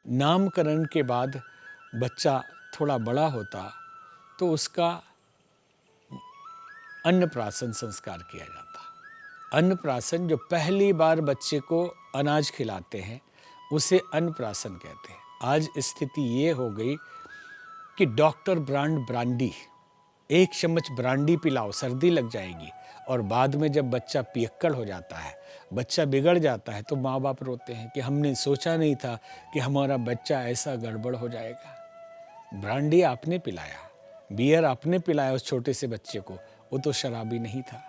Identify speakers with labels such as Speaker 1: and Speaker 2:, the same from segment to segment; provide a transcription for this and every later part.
Speaker 1: नामकरण के बाद बच्चा थोड़ा बड़ा होता तो उसका अन्नप्राशन संस्कार किया जाता। अन्नप्राशन, जो पहली बार बच्चे को अनाज खिलाते हैं, उसे अन्नप्राशन कहते हैं। आज स्थिति ये हो गई कि डॉक्टर ब्रांडी, एक चम्मच ब्रांडी पिलाओ सर्दी लग जाएगी, और बाद में जब बच्चा पियक्कड़ हो जाता है, बच्चा बिगड़ जाता है, तो माँ बाप रोते हैं कि हमने सोचा नहीं था कि हमारा बच्चा ऐसा गड़बड़ हो जाएगा। ब्रांडी आपने पिलाया, बियर आपने पिलाया उस छोटे से बच्चे को, वो तो शराबी नहीं था।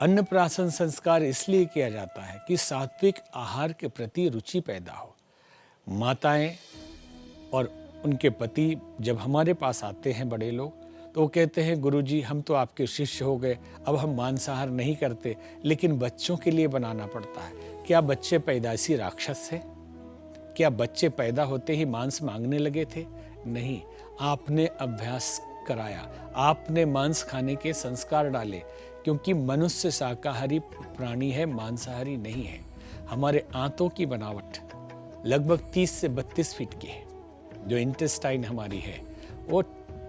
Speaker 1: अन्नप्राशन संस्कार इसलिए किया जाता है कि सात्विक आहार के प्रति रुचि पैदा हो। माताएं और उनके पति जब हमारे पास आते हैं बड़े लोग, तो वो कहते हैं गुरुजी हम तो आपके शिष्य हो गए, अब हम मांसाहार नहीं करते, लेकिन बच्चों के लिए बनाना पड़ता है। क्या बच्चे पैदाइशी राक्षस हैं? क्या बच्चे पैदा होते ही मांस मांगने लगे थे? नहीं, आपने अभ्यास कराया, आपने मांस खाने के संस्कार डाले, क्योंकि मनुष्य शाकाहारी प्राणी है, मांसाहारी नहीं है। हमारे आंतों की बनावट लगभग 30 से 32 फीट की है। जो इंटेस्टाइन हमारी है वो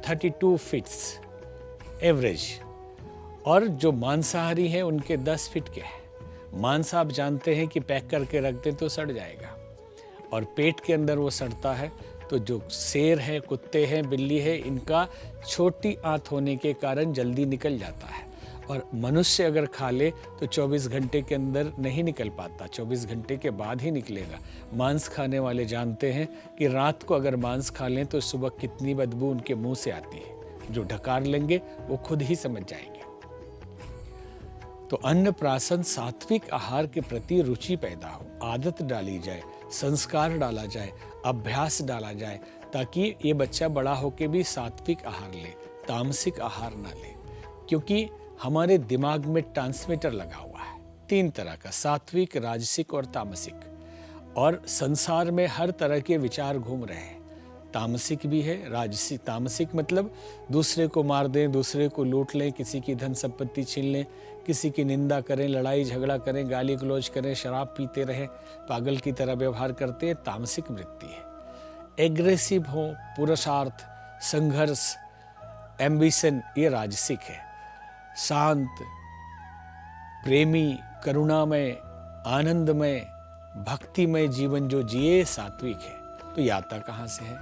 Speaker 1: 32 फीट्स एवरेज, और जो मांसाहारी है उनके 10 फीट के हैं। मांस आप जानते हैं कि पैक करके रख दें तो सड़ जाएगा, और पेट के अंदर वो सड़ता है। तो जो शेर है, कुत्ते हैं, बिल्ली है, इनका छोटी आंत होने के कारण जल्दी निकल जाता है, और मनुष्य अगर खा ले तो 24 घंटे के अंदर नहीं निकल पाता, 24 घंटे के बाद ही निकलेगा। मांस खाने वाले जानते हैं कि रात को अगर मांस खा लें तो सुबह कितनी बदबू उनके मुंह से आती है। जो ढकार लेंगे वो खुद ही समझ जाएंगे। तो अन्नप्राशन सात्विक आहार के प्रति रुचि पैदा हो, आदत डाली जाए, संस्कार डाला जाए, अभ्यास डाला जाए, ताकि ये बच्चा बड़ा होकर भी सात्विक आहार ले, तामसिक आहार ना ले। क्योंकि हमारे दिमाग में ट्रांसमीटर लगा हुआ है 3 तरह का, सात्विक, राजसिक और तामसिक, और संसार में हर तरह के विचार घूम रहे हैं। तामसिक भी है, राजसिक। तामसिक मतलब दूसरे को मार दें, दूसरे को लूट लें, किसी की धन संपत्ति छीन लें, किसी की निंदा करें, लड़ाई झगड़ा करें, गाली गलौज करें, शराब पीते रहें, पागल की तरह व्यवहार करते हैं, तामसिक वृत्ति है। एग्रेसिव हो, पुरुषार्थ, संघर्ष, एम्बिशन, ये राजसिक है। शांत, प्रेमी, करुणामय, आनंदमय, भक्तिमय जीवन जो जिए, सात्विक है। तो याता कहाँ से है?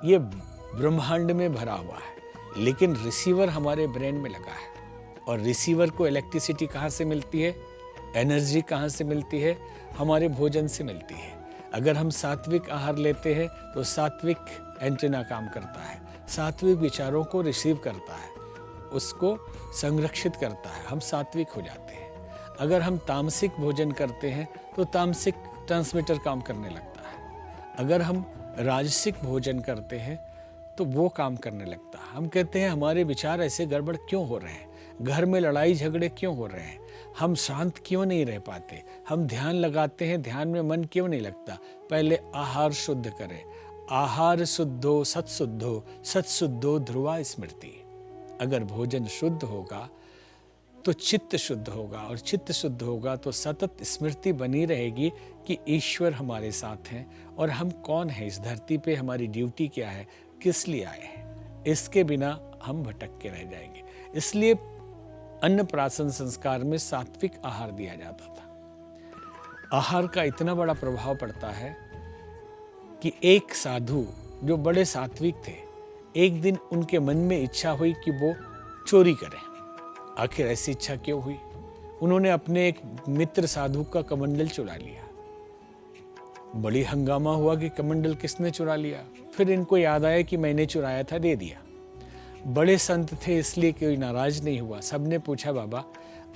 Speaker 1: ये ब्रह्मांड में भरा हुआ है, लेकिन रिसीवर हमारे ब्रेन में लगा है। और रिसीवर को इलेक्ट्रिसिटी कहाँ से मिलती है, एनर्जी कहाँ से मिलती है? हमारे भोजन से मिलती है। अगर हम सात्विक आहार लेते हैं तो सात्विक एंटेना काम करता है, सात्विक विचारों को रिसीव करता है, उसको संरक्षित करता है, हम सात्विक हो जाते हैं। अगर हम तामसिक भोजन करते हैं तो तामसिक ट्रांसमीटर काम करने लगता है। अगर हम राजसिक भोजन करते हैं तो वो काम करने लगता है। हम कहते हैं हमारे विचार ऐसे गड़बड़ क्यों हो रहे हैं, घर में लड़ाई झगड़े क्यों हो रहे हैं, हम शांत क्यों नहीं रह पाते, हम ध्यान लगाते हैं, ध्यान में मन क्यों नहीं लगता। पहले आहार शुद्ध करें। आहार शुद्धो सत्शुद्धो, सत्शुद्धो ध्रुवा स्मृति। अगर भोजन शुद्ध होगा तो चित्त शुद्ध होगा, और चित्त शुद्ध होगा तो सतत स्मृति बनी रहेगी कि ईश्वर हमारे साथ हैं, और हम कौन हैं इस धरती पे, हमारी ड्यूटी क्या है, किस लिए आए हैं। इसके बिना हम भटक के रह जाएंगे। इसलिए अन्नप्राशन संस्कार में सात्विक आहार दिया जाता था। आहार का इतना बड़ा प्रभाव पड़ता है कि एक साधु जो बड़े सात्विक थे, एक दिन उनके मन में इच्छा हुई कि वो चोरी करें। आखिर ऐसी इच्छा क्यों हुई? उन्होंने अपने एक मित्र साधु का कमंडल चुरा लिया। बड़ी हंगामा हुआ कि कमंडल किसने चुरा लिया। फिर इनको याद आया कि मैंने चुराया था, दे दिया। बड़े संत थे इसलिए कोई नाराज नहीं हुआ। सबने पूछा बाबा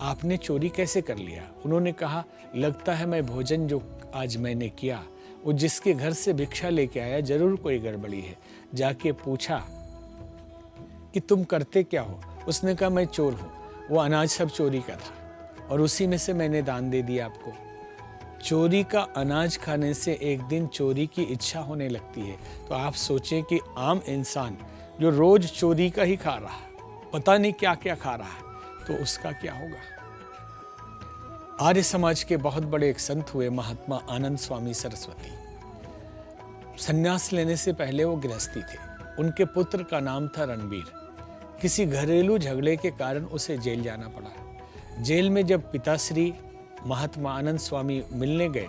Speaker 1: आपने चोरी कैसे कर लिया? उन्होंने कहा लगता है मैं भोजन जो आज मैंने किया वो जिसके घर से भिक्षा लेके आया, जरूर कोई गड़बड़ी है। जाके पूछा कि तुम करते क्या हो? उसने कहा मैं चोर हूँ। वो अनाज सब चोरी का था और उसी में से मैंने दान दे दिया आपको। चोरी का अनाज खाने से एक दिन चोरी की इच्छा होने लगती है। तो आप सोचें कि आम इंसान जो रोज चोरी का ही खा रहा है, पता नहीं क्या क्या खा रहा है, तो उसका क्या होगा। आर्य समाज के बहुत बड़े एक संत हुए महात्मा आनंद स्वामी सरस्वती। संन्यास लेने से पहले वो गृहस्थी थे। उनके पुत्र का नाम था रणबीर। किसी घरेलू झगड़े के कारण उसे जेल जाना पड़ा। जेल में जब पिताश्री महात्मा आनंद स्वामी मिलने गए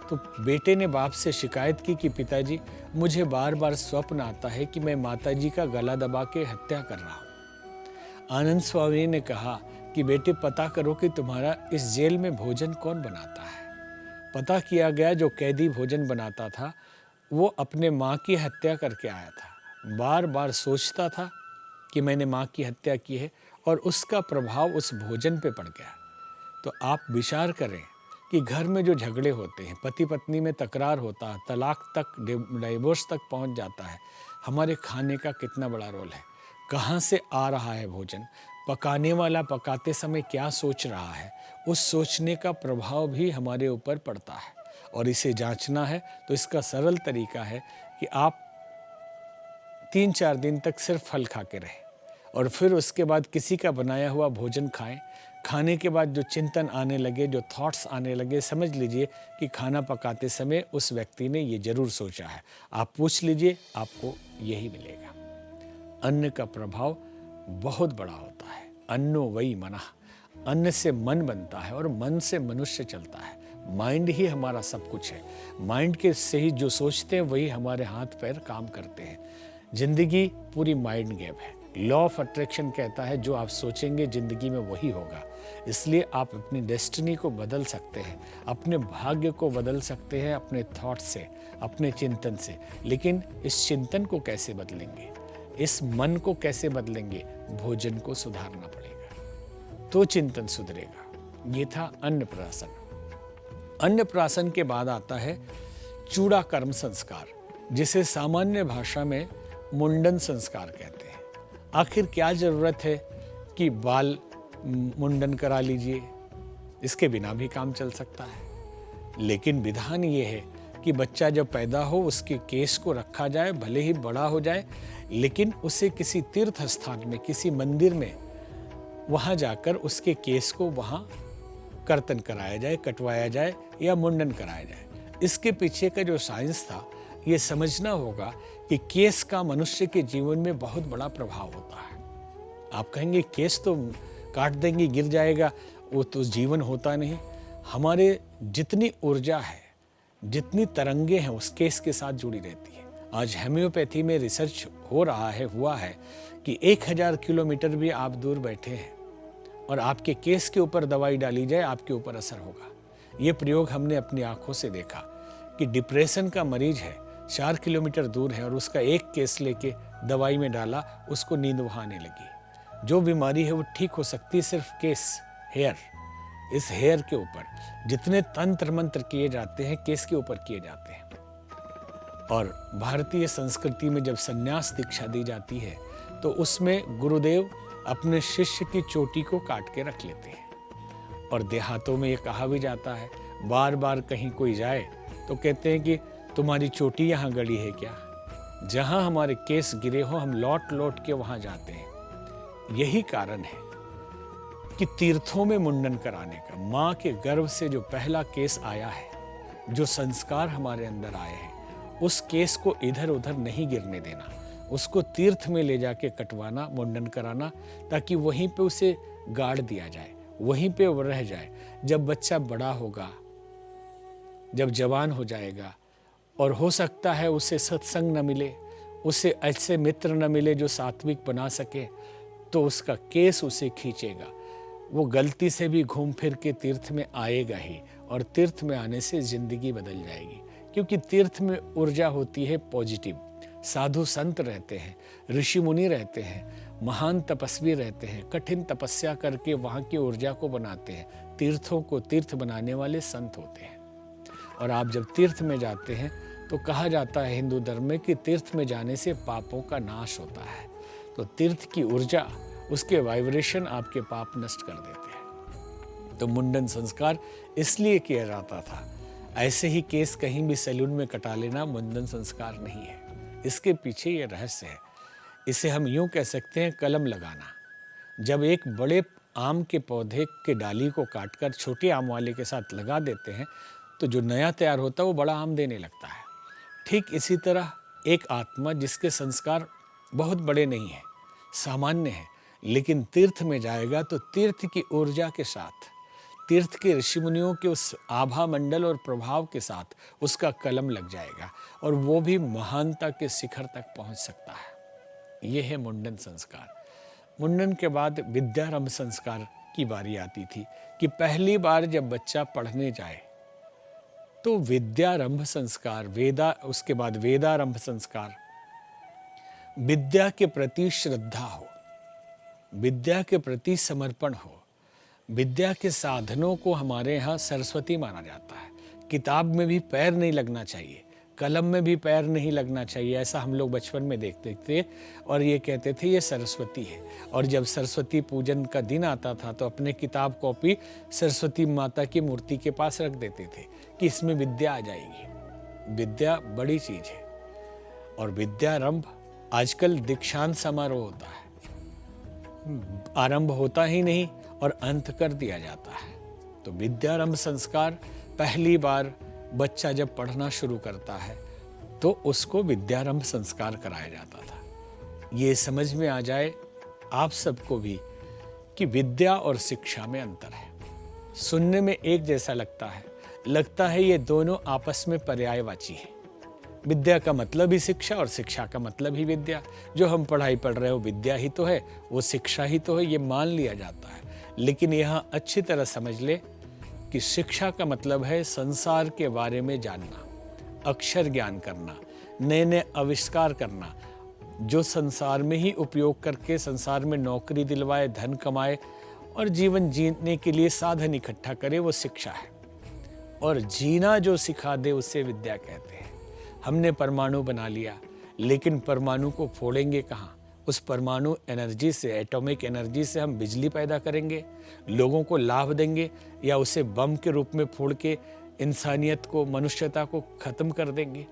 Speaker 1: तो बेटे ने बाप से शिकायत की कि पिताजी, मुझे बार बार स्वप्न आता है कि मैं माताजी का गला दबा के हत्या कर रहा हूँ। आनंद स्वामी ने कहा कि बेटे, पता करो कि तुम्हारा इस जेल में भोजन कौन बनाता है। पता किया गया, जो कैदी भोजन बनाता था वो अपने माँ की हत्या करके आया था। बार बार सोचता था कि मैंने माँ की हत्या की है और उसका प्रभाव उस भोजन पे पड़ गया। तो आप विचार करें कि घर में जो झगड़े होते हैं, पति पत्नी में तकरार होता है, तलाक तक, डिवोर्स तक पहुंच जाता है, हमारे खाने का कितना बड़ा रोल है। कहाँ से आ रहा है भोजन, पकाने वाला पकाते समय क्या सोच रहा है, उस सोचने का प्रभाव भी हमारे ऊपर पड़ता है। और इसे जांचना है तो इसका सरल तरीका है कि आप 3-4 दिन तक सिर्फ फल खा के रहें और फिर उसके बाद किसी का बनाया हुआ भोजन खाएं। खाने के बाद जो चिंतन आने लगे, जो थॉट्स आने लगे, समझ लीजिए कि खाना पकाते समय उस व्यक्ति ने ये जरूर सोचा है। आप पूछ लीजिए, आपको यही मिलेगा। अन्न का प्रभाव बहुत बड़ा होता है। अन्नो वही मनः, अन्न से मन बनता है और मन से मनुष्य चलता है। माइंड ही हमारा सब कुछ है। माइंड के से ही जो सोचते हैं वही हमारे हाथ पैर काम करते हैं। जिंदगी पूरी माइंड गेम है। लॉ ऑफ अट्रैक्शन कहता है जो आप सोचेंगे जिंदगी में वही होगा। इसलिए आप अपनी डेस्टिनी को बदल सकते हैं, अपने भाग्य को बदल सकते हैं अपने थॉट से, अपने चिंतन से। लेकिन इस चिंतन को कैसे बदलेंगे, इस मन को कैसे बदलेंगे? भोजन को सुधारना पड़ेगा तो चिंतन सुधरेगा। ये था अन्नप्राशन। अन्नप्राशन के बाद आता है चूड़ा कर्म संस्कार, जिसे सामान्य भाषा में मुंडन संस्कार कहते हैं। आखिर क्या जरूरत है कि बाल मुंडन करा लीजिए, इसके बिना भी काम चल सकता है। लेकिन विधान ये है कि बच्चा जब पैदा हो उसके केस को रखा जाए, भले ही बड़ा हो जाए, लेकिन उसे किसी तीर्थ स्थान में, किसी मंदिर में, वहाँ जाकर उसके केस को वहाँ कर्तन कराया जाए, कटवाया जाए या मुंडन कराया जाए। इसके पीछे का जो साइंस था, ये समझना होगा कि केस का मनुष्य के जीवन में बहुत बड़ा प्रभाव होता है। आप कहेंगे केस तो काट देंगे, गिर जाएगा, वो तो जीवन होता नहीं। हमारे जितनी ऊर्जा है, जितनी तरंगे हैं, उस केस के साथ जुड़ी रहती है। आज होम्योपैथी में रिसर्च हुआ है कि 1000 किलोमीटर भी आप दूर बैठे हैं और आपके केस के ऊपर दवाई डाली जाए, आपके ऊपर असर होगा। ये प्रयोग हमने अपनी आंखों से देखा कि डिप्रेशन का मरीज है, 4 किलोमीटर दूर है और उसका एक केस लेके दवाई में डाला, उसको नींद वहाँ आने लगी। जो बीमारी है वो ठीक हो सकती है सिर्फ केस, हेयर। इस हेयर के ऊपर जितने तंत्र मंत्र किए जाते हैं, केस के ऊपर किए जाते हैं। और भारतीय संस्कृति में जब संन्यास दीक्षा दी जाती है तो उसमें गुरुदेव अपने शिष्य की चोटी को काट के रख लेते हैं। और देहातों में ये कहा भी जाता है, बार बार कहीं कोई जाए तो कहते हैं कि तुम्हारी चोटी यहाँ गड़ी है क्या? जहाँ हमारे केस गिरे हो हम लौट लौट के वहाँ जाते हैं। यही कारण है कि तीर्थों में मुंडन कराने का, माँ के गर्भ से जो पहला केस आया है, जो संस्कार हमारे अंदर आए हैं, उस केस को इधर उधर नहीं गिरने देना, उसको तीर्थ में ले जाके कटवाना, मुंडन कराना, ताकि वहीं पे उसे गाड़ दिया जाए, वहीं पे वो रह जाए। जब बच्चा बड़ा होगा, जब जवान हो जाएगा और हो सकता है उसे सत्संग न मिले, उसे ऐसे मित्र न मिले जो सात्विक बना सके, तो उसका केस उसे खींचेगा। वो गलती से भी घूम फिर के तीर्थ में आएगा ही, और तीर्थ में आने से जिंदगी बदल जाएगी। क्योंकि तीर्थ में ऊर्जा होती है पॉजिटिव। साधु संत रहते हैं, ऋषि मुनि रहते हैं, महान तपस्वी रहते हैं, कठिन तपस्या करके वहाँ की ऊर्जा को बनाते हैं। तीर्थों को तीर्थ बनाने वाले संत होते हैं। और आप जब तीर्थ में जाते हैं तो कहा जाता है हिंदू धर्म में कि तीर्थ में जाने से पापों का नाश होता है। तो तीर्थ की ऊर्जा, उसके वाइब्रेशन आपके पाप नष्ट कर देते हैं। तो मुंडन संस्कार इसलिए किया जाता था। ऐसे ही केस कहीं भी सैलून में कटा लेना मुंडन संस्कार नहीं है। इसके पीछे ये रहस्य है। इसे हम यूं कह सकते हैं, कलम लगाना। जब एक बड़े आम के पौधे के डाली को काटकर छोटे आम वाले के साथ लगा देते हैं तो जो नया तैयार होता है वो बड़ा आम देने लगता है। ठीक इसी तरह एक आत्मा जिसके संस्कार बहुत बड़े नहीं हैं, सामान्य हैं, लेकिन तीर्थ में जाएगा तो तीर्थ की ऊर्जा के साथ, तीर्थ के ऋषि मुनियों के उस आभा मंडल और प्रभाव के साथ उसका कलम लग जाएगा और वो भी महानता के शिखर तक पहुंच सकता है। ये है मुंडन संस्कार। मुंडन के बाद विद्यारंभ संस्कार की बारी आती थी कि पहली बार जब बच्चा पढ़ने जाए तो विद्यारंभ संस्कार, उसके बाद वेदारंभ संस्कार, विद्या के प्रति श्रद्धा हो, विद्या के प्रति समर्पण हो। विद्या के साधनों को हमारे यहाँ सरस्वती माना जाता है। किताब में भी पैर नहीं लगना चाहिए, कलम में भी पैर नहीं लगना चाहिए, ऐसा हम लोग बचपन में देखते थे और ये कहते थे ये सरस्वती है। और जब सरस्वती पूजन का दिन आता था तो अपने किताब कॉपी सरस्वती माता की मूर्ति के पास रख देते थे कि इसमें विद्या आ जाएगी। विद्या बड़ी चीज है। और विद्यारंभ, आजकल दीक्षांत समारोह होता है, आरंभ होता ही नहीं और अंत कर दिया जाता है। तो विद्यारंभ संस्कार, पहली बार बच्चा जब पढ़ना शुरू करता है तो उसको विद्यारंभ संस्कार कराया जाता था। ये समझ में आ जाए आप सबको भी कि विद्या और शिक्षा में अंतर है। सुनने में एक जैसा लगता है ये दोनों आपस में पर्यायवाची है। विद्या का मतलब ही शिक्षा और शिक्षा का मतलब ही विद्या। जो हम पढ़ाई पढ़ रहे हो विद्या ही तो है, वो शिक्षा ही तो है, ये मान लिया जाता है। लेकिन यहाँ अच्छी तरह समझ ले कि शिक्षा का मतलब है संसार के बारे में जानना, अक्षर ज्ञान करना, नए नए आविष्कार करना, जो संसार में ही उपयोग करके संसार में नौकरी दिलवाए, धन कमाए और जीवन जीने के लिए साधन इकट्ठा करे, वो शिक्षा है। और जीना जो सिखा दे उसे विद्या कहते हैं। हमने परमाणु बना लिया, लेकिन परमाणु को फोड़ेंगे कहाँ? उस परमाणु एनर्जी से, एटॉमिक एनर्जी से हम बिजली पैदा करेंगे, लोगों को लाभ देंगे, या उसे बम के रूप में फोड़ के इंसानियत को, मनुष्यता को खत्म कर देंगे?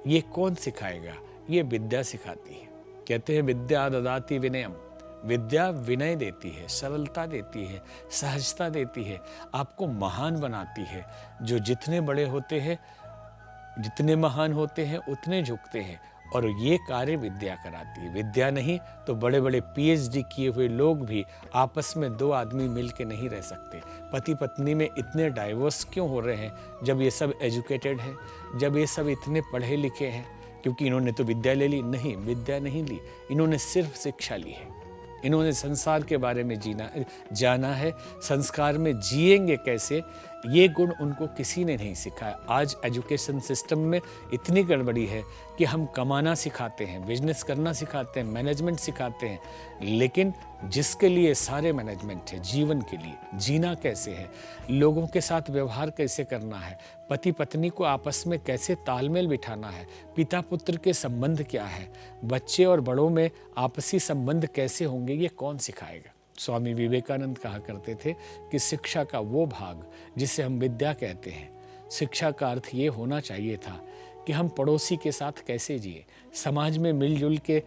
Speaker 1: ये कौन सिखाएगा? ये विद्या सिखाती है। कहते हैं विद्या ददाति विनयम। विद्या विनय देती है, सरलता देती है, सहजता देती है, आपको महान बनाती है। जो जितने बड़े होते हैं, जितने महान होते हैं, उतने झुकते हैं। और ये कार्य विद्या कराती है। विद्या नहीं तो बड़े बड़े पीएचडी किए हुए लोग भी आपस में दो आदमी मिल के नहीं रह सकते। पति पत्नी में इतने डाइवोर्स क्यों हो रहे हैं? जब ये सब एजुकेटेड हैं, जब ये सब इतने पढ़े लिखे हैं, क्योंकि इन्होंने तो विद्या ले ली? नहीं, विद्या नहीं ली, इन्होंने सिर्फ शिक्षा ली है। इन्होंने संसार के बारे में जाना है। संस्कार में जिएंगे कैसे, ये गुण उनको किसी ने नहीं सिखाया। आज एजुकेशन सिस्टम में इतनी गड़बड़ी है कि हम कमाना सिखाते हैं, बिजनेस करना सिखाते हैं, मैनेजमेंट सिखाते हैं, लेकिन जिसके लिए सारे मैनेजमेंट है, जीवन के लिए जीना कैसे है, लोगों के साथ व्यवहार कैसे करना है, पति पत्नी को आपस में कैसे तालमेल बिठाना है, पिता पुत्र के संबंध क्या है, बच्चे और बड़ों में आपसी संबंध कैसे होंगे, ये कौन सिखाएगा? स्वामी विवेकानंद कहा करते थे कि शिक्षा का वो भाग जिसे हम विद्या कहते हैं, शिक्षा का अर्थ ये होना चाहिए था कि हम पड़ोसी के साथ कैसे जिए, समाज में मिलजुल के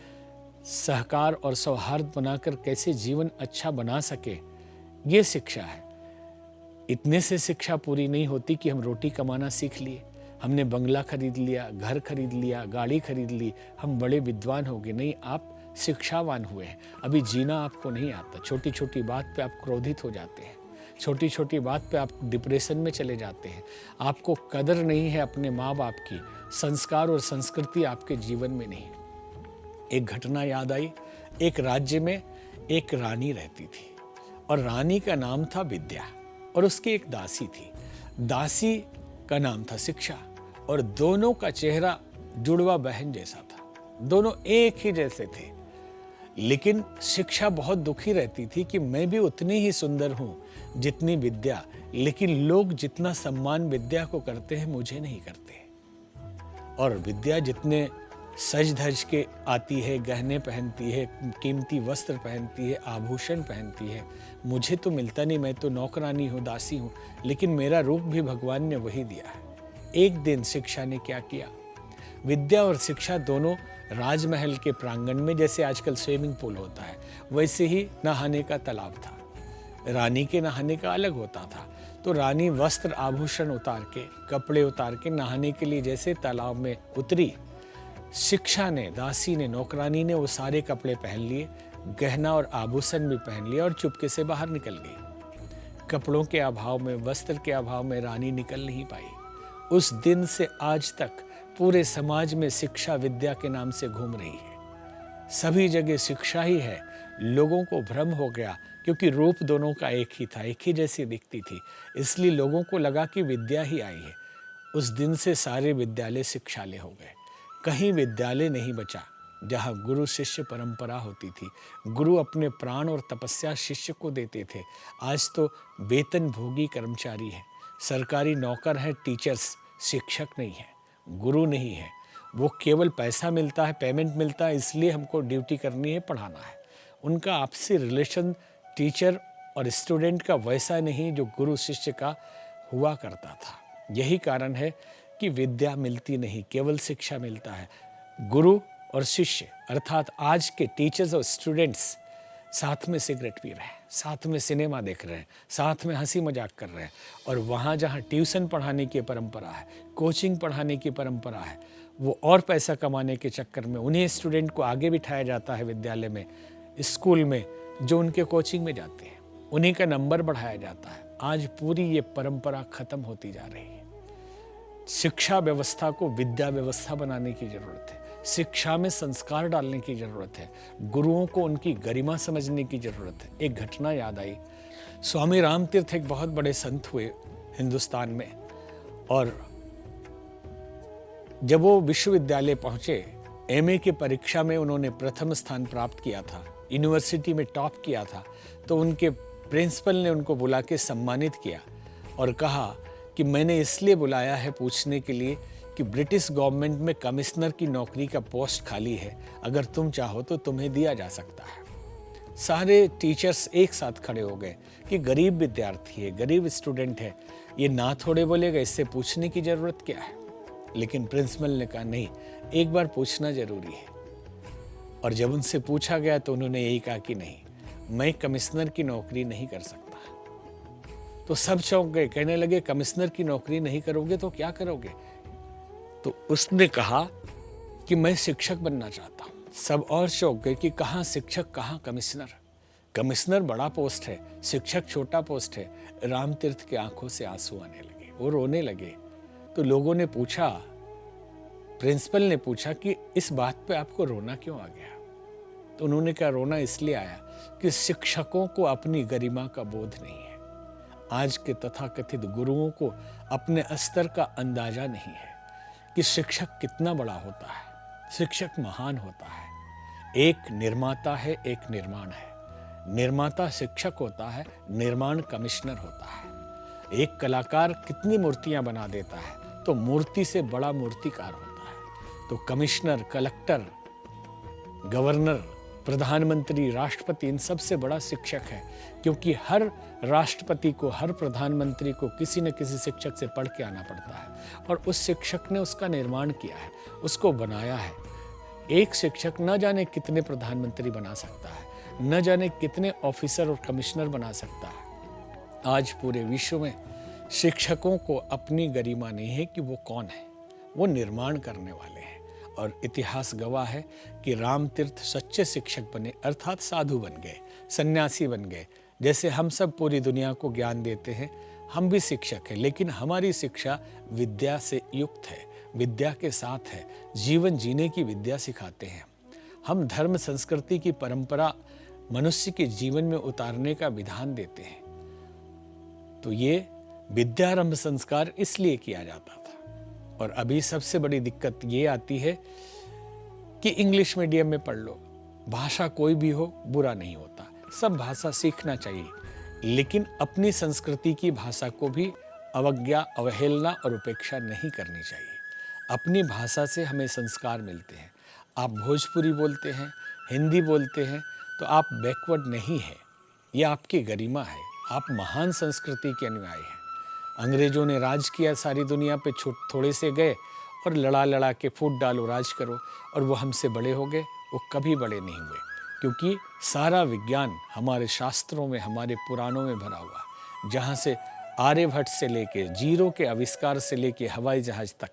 Speaker 1: सहकार और सौहार्द बनाकर कैसे जीवन अच्छा बना सके, ये शिक्षा है। इतने से शिक्षा पूरी नहीं होती कि हम रोटी कमाना सीख लिए, हमने बंगला खरीद लिया, घर खरीद लिया, गाड़ी खरीद ली, हम बड़े विद्वान हो गए। नहीं, आप शिक्षावान हुए हैं, अभी जीना आपको नहीं आता। छोटी छोटी बात पे आप क्रोधित हो जाते हैं, छोटी छोटी बात पे आप डिप्रेशन में चले जाते हैं, आपको कदर नहीं है अपने माँ बाप की, संस्कार और संस्कृति आपके जीवन में नहीं। एक घटना याद आई। एक राज्य में एक रानी रहती थी और रानी का नाम था विद्या और उसकी एक दासी थी। दासी का नाम था शिक्षा और दोनों का चेहरा जुड़वा बहन जैसा था, दोनों एक ही जैसे थे। लेकिन शिक्षा बहुत दुखी रहती थी कि मैं भी उतनी ही सुंदर हूँ जितनी विद्या, लेकिन लोग जितना सम्मान विद्या को करते हैं मुझे नहीं करते। और विद्या जितने सज धज के आती है, गहने पहनती है, कीमती वस्त्र पहनती है, आभूषण पहनती है, मुझे तो मिलता नहीं, मैं तो नौकरानी हूँ, दासी हूँ, लेकिन मेरा रूप भी भगवान ने वही दिया है। एक दिन शिक्षा ने क्या किया, विद्या और शिक्षा दोनों राजमहल के प्रांगण में, जैसे आजकल स्विमिंग पूल होता है वैसे ही नहाने का तालाब था। रानी के नहाने का अलग होता था, तो रानी वस्त्र आभूषण उतार के, कपड़े उतार के नहाने के लिए जैसे तालाब में उतरी, शिक्षा ने, दासी ने, नौकरानी ने वो सारे कपड़े पहन लिए, गहना और आभूषण भी पहन लिए और चुपके से बाहर निकल गई। कपड़ों के अभाव में, वस्त्र के अभाव में रानी निकल नहीं पाई। उस दिन से आज तक पूरे समाज में शिक्षा विद्या के नाम से घूम रही है। सभी जगह शिक्षा ही है। लोगों को भ्रम हो गया क्योंकि रूप दोनों का एक ही था, एक ही जैसी दिखती थी, इसलिए लोगों को लगा कि विद्या ही आई है। उस दिन से सारे विद्यालय शिक्षालय हो गए। कहीं विद्यालय नहीं बचा जहाँ गुरु शिष्य परंपरा होती थी। गुरु अपने प्राण और तपस्या शिष्य को देते थे। आज तो वेतन भोगी कर्मचारी है, सरकारी नौकर है, टीचर्स, शिक्षक नहीं है, गुरु नहीं है। वो केवल पैसा मिलता है, पेमेंट मिलता है, इसलिए हमको ड्यूटी करनी है, पढ़ाना है। उनका आपसी रिलेशन टीचर और स्टूडेंट का वैसा नहीं जो गुरु शिष्य का हुआ करता था। यही कारण है कि विद्या मिलती नहीं, केवल शिक्षा मिलता है। गुरु और शिष्य अर्थात आज के टीचर्स और स्टूडेंट्स साथ में सिगरेट पी रहे हैं, साथ में सिनेमा देख रहे हैं, साथ में हंसी मजाक कर रहे हैं। और वहाँ जहाँ ट्यूशन पढ़ाने की परंपरा है, कोचिंग पढ़ाने की परंपरा है, वो और पैसा कमाने के चक्कर में उन्हीं स्टूडेंट को आगे बिठाया जाता है विद्यालय में, स्कूल में, जो उनके कोचिंग में जाते हैं, उन्हीं का नंबर बढ़ाया जाता है। आज पूरी ये परंपरा खत्म होती जा रही है। शिक्षा व्यवस्था को विद्या व्यवस्था बनाने की जरूरत है। शिक्षा में संस्कार डालने की जरूरत है। गुरुओं को उनकी गरिमा समझने की जरूरत है। एक घटना याद आई। स्वामी रामतीर्थ एक बहुत बड़े संत हुए हिंदुस्तान में, और जब वो विश्वविद्यालय पहुंचे, एमए की परीक्षा में उन्होंने प्रथम स्थान प्राप्त किया था, यूनिवर्सिटी में टॉप किया था, तो उनके प्रिंसिपल ने उनको बुला के सम्मानित किया और कहा कि मैंने इसलिए बुलाया है पूछने के लिए कि ब्रिटिश गवर्नमेंट में कमिश्नर की नौकरी का पोस्ट खाली है, अगर तुम चाहो तो तुम्हें दिया जा सकता है। सारे टीचर्स एक साथ खड़े हो गए कि गरीब विद्यार्थी है, गरीब स्टूडेंट है, ये ना थोड़े बोलेगा, इससे पूछने की ज़रूरत क्या है। लेकिन प्रिंसिपल ने कहा नहीं, एक बार पूछना ज़रूरी है। और जब उनसे पूछा गया तो उन्होंने यही कहा कि नहीं, मैं कमिश्नर की नौकरी नहीं कर सकता। तो सब चौंक गए, कहने लगे कमिश्नर की नौकरी नहीं करोगे तो क्या करोगे? तो उसने कहा कि मैं शिक्षक बनना चाहता हूँ। सब और चौंक गए कि कहाँ शिक्षक, कहाँ कमिश्नर। कमिश्नर बड़ा पोस्ट है, शिक्षक छोटा पोस्ट है। रामतीर्थ की आंखों से आंसू आने लगे, वो रोने लगे। तो लोगों ने पूछा, प्रिंसिपल ने पूछा कि इस बात पे आपको रोना क्यों आ गया? तो उन्होंने कहा रोना इसलिए आया कि शिक्षकों को अपनी गरिमा का बोध नहीं है। आज के तथाकथित गुरुओं को अपने स्तर का अंदाजा नहीं है कि शिक्षक कितना बड़ा होता है। शिक्षक महान होता है। एक निर्माता है, एक निर्माण है। निर्माता शिक्षक होता है, निर्माण कमिश्नर होता है। एक कलाकार कितनी मूर्तियां बना देता है तो मूर्ति से बड़ा मूर्तिकार होता है। तो कमिश्नर, कलेक्टर, गवर्नर, प्रधानमंत्री, राष्ट्रपति, इन सबसे बड़ा शिक्षक है, क्योंकि हर राष्ट्रपति को, हर प्रधानमंत्री को किसी न किसी शिक्षक से पढ़ के आना पड़ता है और उस शिक्षक ने उसका निर्माण किया है, उसको बनाया है। एक शिक्षक न जाने कितने प्रधानमंत्री बना सकता है, न जाने कितने ऑफिसर और कमिश्नर बना सकता है। आज पूरे विश्व में शिक्षकों को अपनी गरिमा नहीं है कि वो कौन है, वो निर्माण करने वाले हैं। और इतिहास गवाह है कि रामतीर्थ सच्चे शिक्षक बने, अर्थात साधु बन गए, सन्यासी बन गए। जैसे हम सब पूरी दुनिया को ज्ञान देते हैं, हम भी शिक्षक हैं, लेकिन हमारी शिक्षा विद्या से युक्त है, विद्या के साथ है। जीवन जीने की विद्या सिखाते हैं। हम धर्म संस्कृति की परंपरा मनुष्य के जीवन में उतारने का विधान देते हैं। तो ये विद्यारंभ संस्कार इसलिए किया जाता था। और अभी सबसे बड़ी दिक्कत ये आती है कि इंग्लिश मीडियम में पढ़ लो, भाषा कोई भी हो बुरा नहीं होता, सब भाषा सीखना चाहिए, लेकिन अपनी संस्कृति की भाषा को भी अवज्ञा, अवहेलना और उपेक्षा नहीं करनी चाहिए। अपनी भाषा से हमें संस्कार मिलते हैं। आप भोजपुरी बोलते हैं, हिंदी बोलते हैं, तो आप बैकवर्ड नहीं है, ये आपकी गरिमा है। आप महान संस्कृति के अनुयायी हैं। अंग्रेजों ने राज किया सारी दुनिया पे, थोड़े से गए और लड़ा के फूट डालो, राज करो, और वो हमसे बड़े हो गए। वो कभी बड़े नहीं हुए, क्योंकि सारा विज्ञान हमारे शास्त्रों में, हमारे पुराणों में भरा हुआ, जहाँ से आर्यभट्ट से लेके जीरो के आविष्कार से लेके हवाई जहाज तक,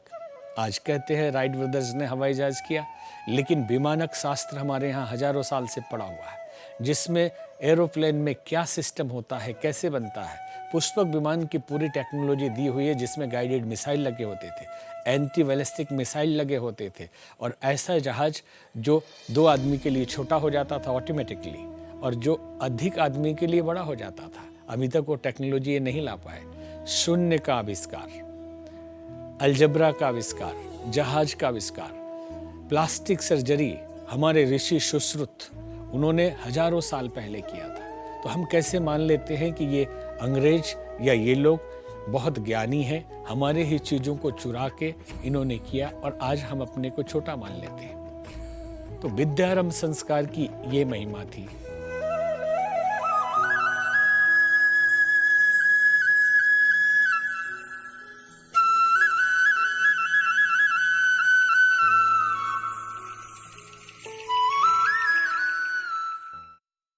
Speaker 1: आज कहते हैं राइट ब्रदर्स ने हवाई जहाज किया, लेकिन विमानक शास्त्र हमारे यहाँ हजारों साल से पड़ा हुआ है, जिसमें एरोप्लेन में क्या सिस्टम होता है, कैसे बनता है। पुष्पक विमान की पूरी टेक्नोलॉजी दी हुई है, जिसमें गाइडेड मिसाइल लगे होते थे, एंटी बैलिस्टिक मिसाइल लगे होते थे, और ऐसा जहाज जो 2 आदमी के लिए छोटा हो जाता था ऑटोमेटिकली, और जो अधिक आदमी के लिए बड़ा हो जाता था। अभी तक वो टेक्नोलॉजी ये नहीं ला पाए। शून्य का आविष्कार, अलजबरा का आविष्कार, जहाज का आविष्कार, प्लास्टिक सर्जरी हमारे ऋषि सुश्रुत उन्होंने हजारों साल पहले किया था। तो हम कैसे मान लेते हैं कि ये अंग्रेज या ये लोग बहुत ज्ञानी हैं, हमारे ही चीज़ों को चुरा के इन्होंने किया, और आज हम अपने को छोटा मान लेते हैं। तो विद्यारंभ संस्कार की ये महिमा थी।